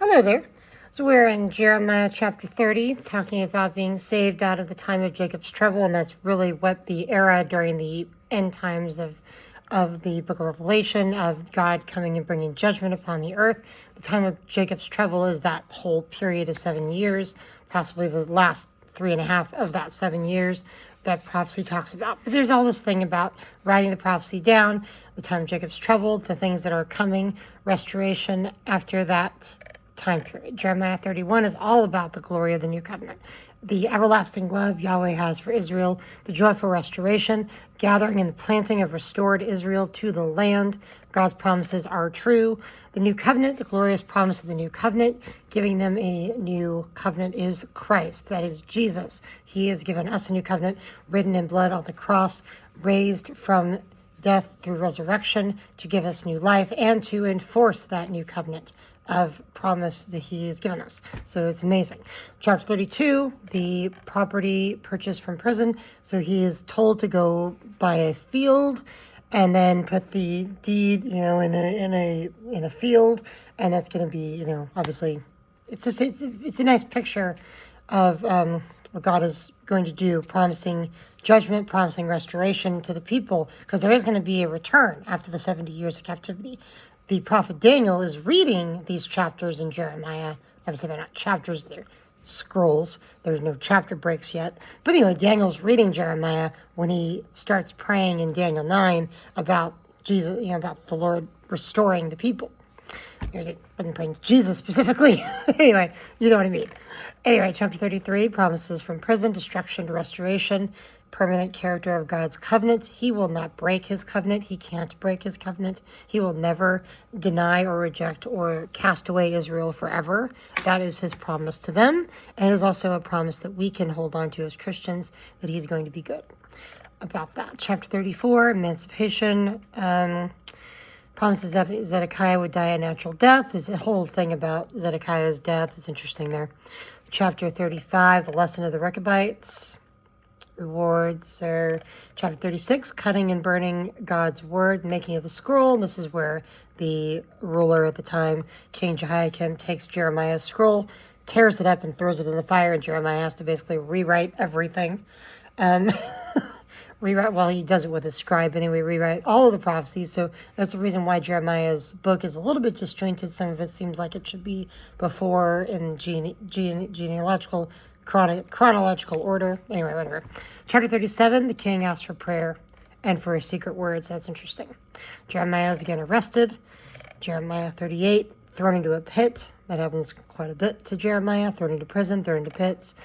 Hello there. So we're in Jeremiah chapter 30, talking about being saved out of the time of Jacob's trouble, and that's really what the era during the end times of the book of Revelation, of God coming and bringing judgment upon the earth. The time of Jacob's trouble is that whole period of 7 years, possibly the last 3.5 of that 7 years that prophecy talks about. But there's all this thing about writing the prophecy down, the time of Jacob's trouble, the things that are coming, restoration after that time period. Jeremiah 31 is all about the glory of the new covenant, the everlasting love Yahweh has for Israel, the joyful restoration, gathering and the planting of restored Israel to the land. God's promises are true. The new covenant, the glorious promise of the new covenant, giving them a new covenant is Christ. That is Jesus. He has given us a new covenant, written in blood on the cross, raised from death through resurrection to give us new life and to enforce that new covenant of promise that he has given us. So it's amazing. Chapter 32, the property purchased from prison. So he is told to go buy a field and then put the deed, in a field, and that's going to be, obviously, it's a nice picture of what God is going to do, promising judgment, promising restoration to the people, because there is going to be a return after the 70 years of captivity. The prophet Daniel is reading these chapters in Jeremiah. Obviously, they're not chapters, they're scrolls. There's no chapter breaks yet. But anyway, Daniel's reading Jeremiah when he starts praying in Daniel 9 about Jesus, about the Lord restoring the people. Wasn't praying to Jesus specifically. Anyway, you know what I mean. Anyway, chapter 33, promises from prison, destruction to restoration, permanent character of God's covenant. He will not break his covenant. He can't break his covenant. He will never deny or reject or cast away Israel forever. That is his promise to them. And it is also a promise that we can hold on to as Christians, that he's going to be good about that. Chapter 34, emancipation. Promises that Zedekiah would die a natural death. There's a whole thing about Zedekiah's death. It's interesting there. Chapter 35, the lesson of the Rechabites. Rewards are chapter 36, cutting and burning God's word, making of the scroll. This is where the ruler at the time, King Jehoiakim, takes Jeremiah's scroll, tears it up and throws it in the fire, and Jeremiah has to basically rewrite everything. He does it with his scribe anyway, rewrite all of the prophecies. So that's the reason why Jeremiah's book is a little bit disjointed. Some of it seems like it should be before in genealogical chronological order. Anyway, whatever. Chapter 37, the king asks for prayer and for his secret words. That's interesting. Jeremiah is again arrested. Jeremiah 38, thrown into a pit. That happens quite a bit to Jeremiah. Thrown into prison, thrown into pits.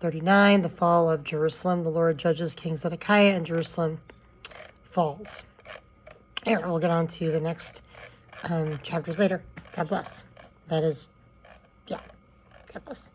39, the fall of Jerusalem. The Lord judges King Zedekiah and Jerusalem falls. Anyway, we'll get on to the next chapters later. God bless. God bless.